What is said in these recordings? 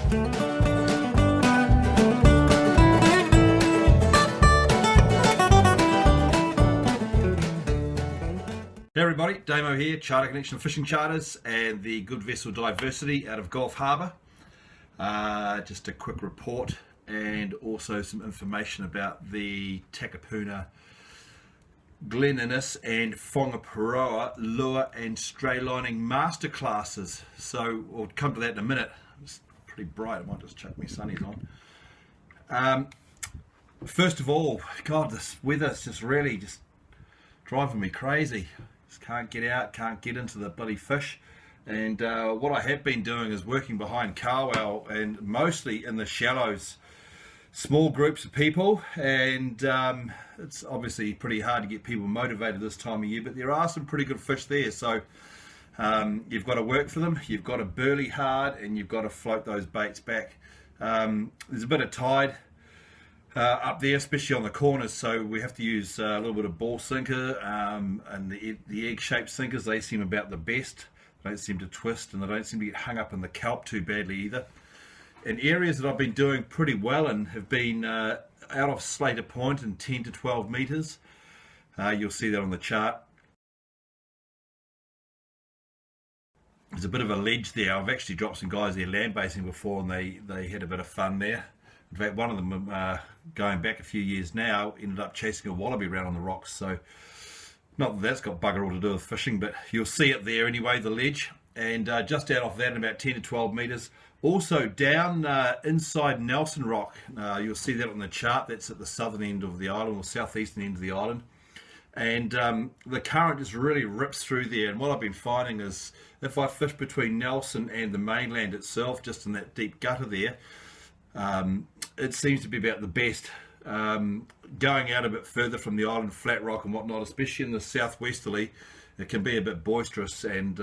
Hey everybody, Damo here, Charter Connection Fishing Charters and the Good Vessel Diversity out of Gulf Harbour. Just a quick report and also some information about the Takapuna, Glen Innes and Whangaparoa lure and stray lining masterclasses. So we'll come to that in a minute. It's pretty bright, I might just chuck my sunnies on. First of all, God, this weather's just really driving me crazy. Just can't get out, can't get into the bloody fish. And what I have been doing is working behind Carwell and mostly in the shallows, small groups of people, and it's obviously pretty hard to get people motivated this time of year, but there are some pretty good fish there. So you've got to work for them, you've got to burley hard, and you've got to float those baits back. There's a bit of tide up there, especially on the corners, so we have to use a little bit of ball sinker, and the egg-shaped sinkers, they seem about the best. They don't seem to twist, and they don't seem to get hung up in the kelp too badly either. And areas that I've been doing pretty well in have been out of Slater Point in 10 to 12 metres. You'll see that on the chart. There's a bit of a ledge there. I've actually dropped some guys there land basing before, and they had a bit of fun there. In fact, one of them, going back a few years now, ended up chasing a wallaby around on the rocks. So, not that that's got bugger all to do with fishing, but you'll see it there anyway, the ledge. And just out off that, about 10 to 12 metres. Also down inside Nelson Rock, you'll see that on the chart. That's at the southern end of the island, or southeastern end of the island. And the current just really rips through there. And what I've been finding is, if I fish between Nelson and the mainland itself, just in that deep gutter there, it seems to be about the best. Going out a bit further from the island, flat rock and whatnot, especially in the southwesterly, it can be a bit boisterous, and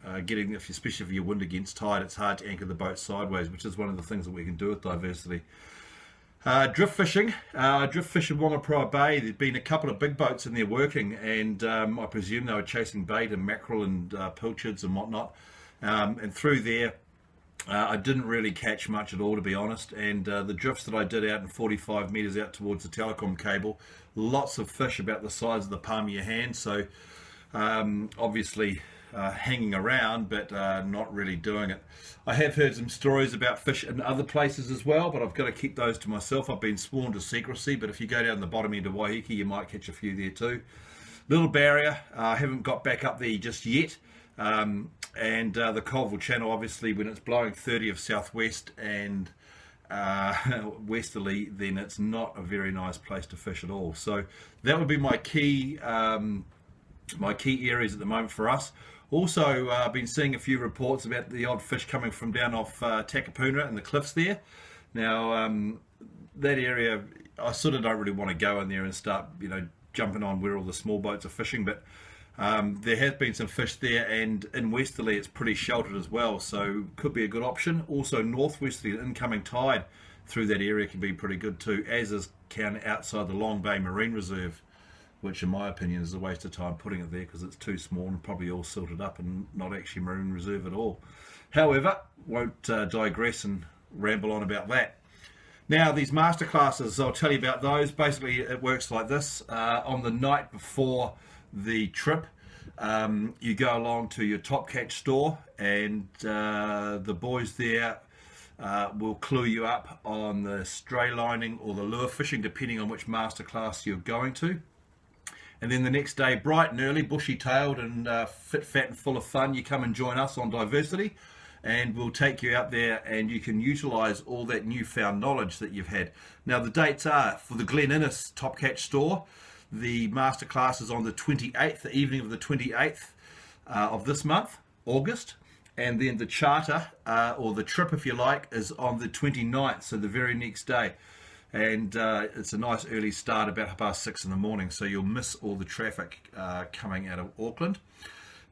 especially if you're wind against tide, it's hard to anchor the boat sideways, which is one of the things that we can do with diversity. Drift fishing Whangaparoa Bay, there's been a couple of big boats in there working, and I presume they were chasing bait and mackerel and pilchards and whatnot, and through there I didn't really catch much at all, to be honest. And the drifts that I did out in 45 metres out towards the telecom cable, lots of fish about the size of the palm of your hand. So obviously hanging around, but not really doing it. I have heard some stories about fish in other places as well, but I've got to keep those to myself. I've been sworn to secrecy, but if you go down the bottom end of Waiheke, you might catch a few there too. Little Barrier, I haven't got back up there just yet. And the Colville Channel, obviously, when it's blowing 30 of southwest and westerly, then it's not a very nice place to fish at all. So that would be my key areas at the moment for us. Also, I've been seeing a few reports about the odd fish coming from down off Takapuna and the cliffs there. Now, that area, I sort of don't really want to go in there and start, jumping on where all the small boats are fishing, but there has been some fish there, and in westerly it's pretty sheltered as well, so could be a good option. Also northwesterly, incoming tide through that area can be pretty good too, as is outside the Long Bay Marine Reserve, which in my opinion is a waste of time putting it there because it's too small and probably all silted up and not actually marine reserve at all. However, won't digress and ramble on about that. Now, these masterclasses, I'll tell you about those. Basically, it works like this. On the night before the trip, you go along to your Top Catch store, and the boys there will clue you up on the stray lining or the lure fishing, depending on which masterclass you're going to. And then the next day, bright and early, bushy-tailed and fit, fat and full of fun, you come and join us on Diversity, and we'll take you out there and you can utilise all that newfound knowledge that you've had. Now, the dates are for the Glen Innes Top Catch store. The masterclass is on the 28th, the evening of the 28th of this month, August. And then the charter, or the trip if you like, is on the 29th, so the very next day. And it's a nice early start, about 6:30 in the morning, so you'll miss all the traffic coming out of Auckland.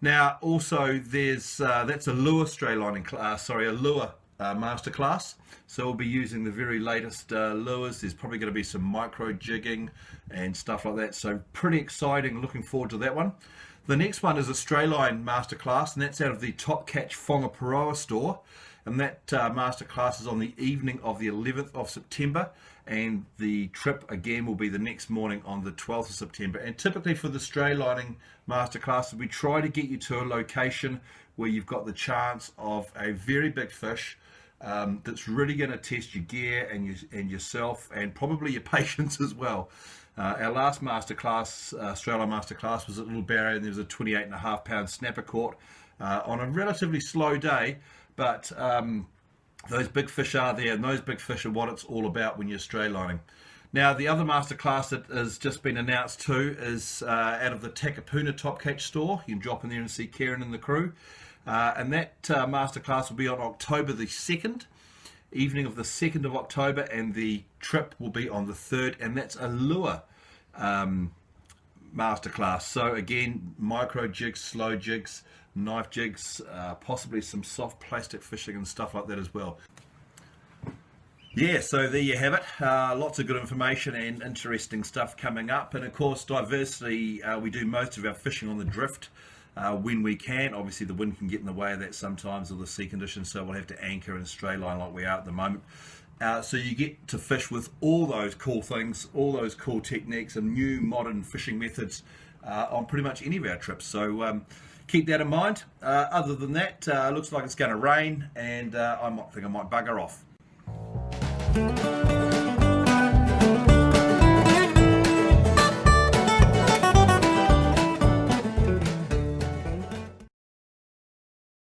Now, also, there's that's a lure stray lining class, a lure masterclass. So we'll be using the very latest lures. There's probably going to be some micro jigging and stuff like that. So pretty exciting. Looking forward to that one. The next one is a stray line masterclass, and that's out of the Top Catch Whangaparoa store. and that masterclass is on the evening of the 11th of September, and the trip again will be the next morning on the 12th of September. And typically for the stray lining masterclass, we try to get you to a location where you've got the chance of a very big fish that's really going to test your gear and yourself, and probably your patience as well. Our last masterclass, Australia masterclass, was at Little Barrier, and there was a 28.5 pound snapper caught on a relatively slow day, but those big fish are there, and those big fish are what it's all about when you're stray lining. Now, the other masterclass that has just been announced too is out of the Takapuna Top Catch store. You can drop in there and see Kieran and the crew. And that masterclass will be on October the 2nd, evening of the 2nd of October, and the trip will be on the 3rd, and that's a lure masterclass. So again, micro jigs, slow jigs, knife jigs, possibly some soft plastic fishing and stuff like that as well. Yeah, so there you have it. Lots of good information and interesting stuff coming up. And of course, diversity, we do most of our fishing on the drift when we can. Obviously, the wind can get in the way of that sometimes, or the sea conditions, so we'll have to anchor and stray line like we are at the moment. So you get to fish with all those cool things, all those cool techniques and new modern fishing methods on pretty much any of our trips. So keep that in mind. Other than that, looks like it's going to rain, and I think I might bugger off.